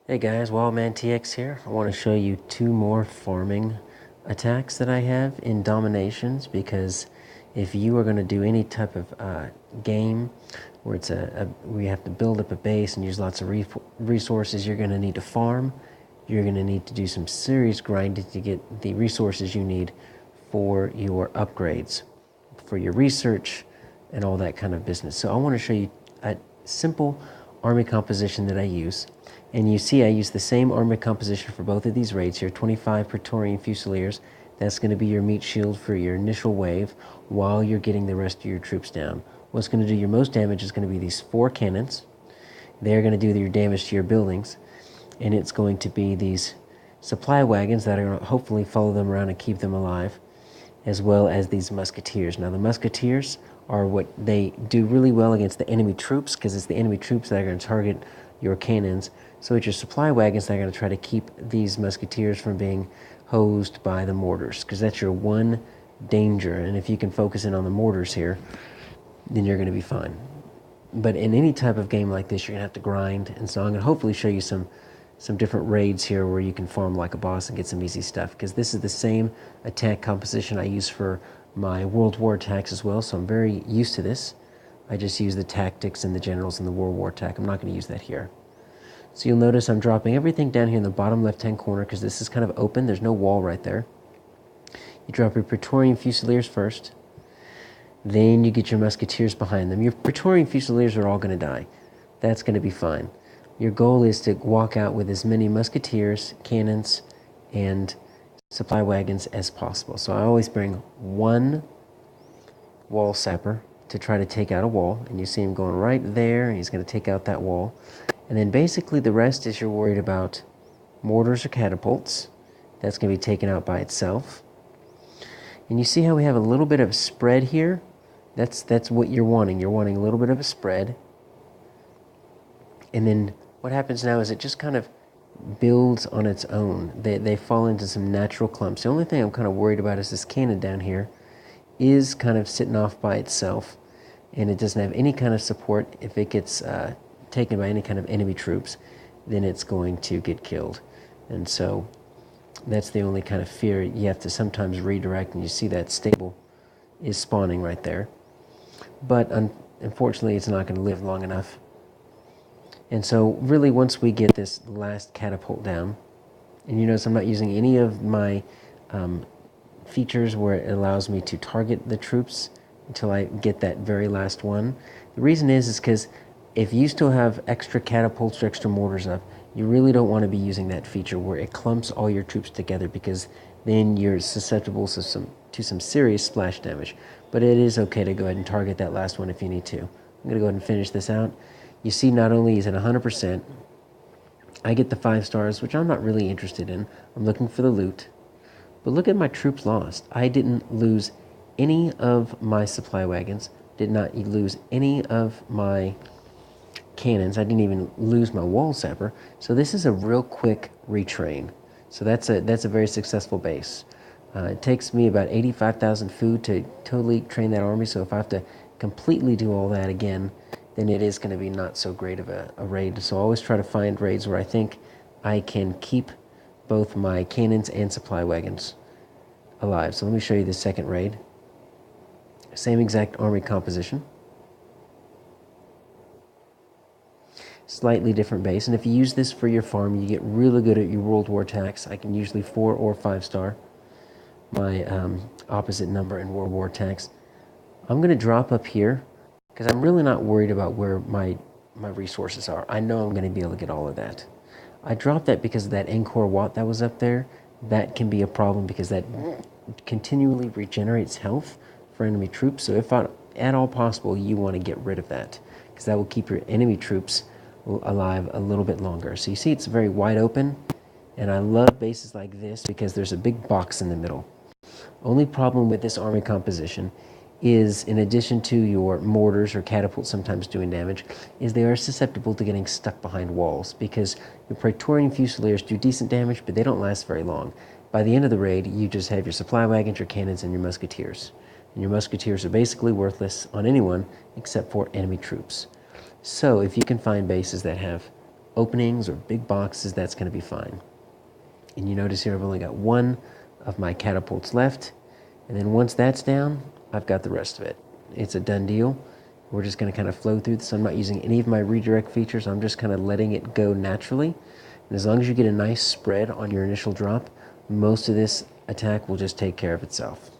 Hey guys, Wildman TX here. I want to show you two more farming attacks that I have in DomiNations, because if you are going to do any type of game where it's where you have to build up a base and use lots of resources, you're going to need to farm. You're going to need to do some serious grinding to get the resources you need for your upgrades, for your research, and all that kind of business. So I want to show you a simple army composition that I use. And you see I use the same army composition for both of these raids here, 25 Praetorian Fusiliers. That's going to be your meat shield for your initial wave while you're getting the rest of your troops down. What's going to do your most damage is going to be these 4 cannons. They're going to do your damage to your buildings. And it's going to be these supply wagons that are going to hopefully follow them around and keep them alive, as well as these musketeers. Now the musketeers are what they do really well against the enemy troops, because it's the enemy troops that are going to target your cannons. So it's your supply wagons that are going to try to keep these musketeers from being hosed by the mortars, because that's your one danger. And if you can focus in on the mortars here, then you're going to be fine. But in any type of game like this, you're going to have to grind. And so I'm going to hopefully show you some different raids here where you can farm like a boss and get some easy stuff, because this is the same attack composition I use for my World War attacks as well, so I'm very used to this. I just use the tactics and the generals in the World War attack. I'm not going to use that here. So you'll notice I'm dropping everything down here in the bottom left-hand corner, because this is kind of open. There's no wall right there. You drop your Praetorian Fusiliers first. Then you get your musketeers behind them. Your Praetorian Fusiliers are all going to die. That's going to be fine. Your goal is to walk out with as many musketeers, cannons, and supply wagons as possible. So I always bring one wall sapper to try to take out a wall. And you see him going right there, and he's going to take out that wall. And then basically the rest is you're worried about mortars or catapults. That's going to be taken out by itself. And you see how we have a little bit of spread here? That's what you're wanting. You're wanting a little bit of a spread. And then what happens now is it just kind of builds on its own. They fall into some natural clumps. The only thing I'm kind of worried about is this cannon down here is kind of sitting off by itself, and it doesn't have any kind of support. If it gets taken by any kind of enemy troops, then it's going to get killed. And so that's the only kind of fear. You have to sometimes redirect, and you see that stable is spawning right there. But unfortunately, it's not going to live long enough. And so really, once we get this last catapult down, and you notice I'm not using any of my features where it allows me to target the troops until I get that very last one. The reason is because if you still have extra catapults or extra mortars up, you really don't want to be using that feature where it clumps all your troops together, because then you're susceptible to some serious splash damage. But it is okay to go ahead and target that last one if you need to. I'm going to go ahead and finish this out. You see, not only is it 100%, I get the 5 stars, which I'm not really interested in. I'm looking for the loot. But look at my troops lost. I didn't lose any of my supply wagons, did not lose any of my cannons. I didn't even lose my wall sapper. So this is a real quick retrain. So that's a very successful base. It takes me about 85,000 food to totally train that army. So if I have to completely do all that again, then it is going to be not so great of a raid. So I always try to find raids where I think I can keep both my cannons and supply wagons alive. So let me show you the second raid. Same exact army composition. Slightly different base. And if you use this for your farm, you get really good at your World War attacks. I can usually 4 or 5 star my opposite number in World War attacks. I'm going to drop up here, because I'm really not worried about where my resources are. I know I'm going to be able to get all of that. I dropped that because of that Encore Watt that was up there. That can be a problem, because that continually regenerates health for enemy troops. So if at all possible, you want to get rid of that, because that will keep your enemy troops alive a little bit longer. So you see it's very wide open, and I love bases like this because there's a big box in the middle. Only problem with this army composition is, in addition to your mortars or catapults sometimes doing damage, is they are susceptible to getting stuck behind walls, because your Praetorian Fusiliers do decent damage, but they don't last very long. By the end of the raid, you just have your supply wagons, your cannons, and your musketeers. And your musketeers are basically worthless on anyone except for enemy troops. So if you can find bases that have openings or big boxes, that's going to be fine. And you notice here I've only got one of my catapults left. And then once that's down, I've got the rest of it. It's a done deal. We're just going to kind of flow through this. I'm not using any of my redirect features. I'm just kind of letting it go naturally. And as long as you get a nice spread on your initial drop, most of this attack will just take care of itself.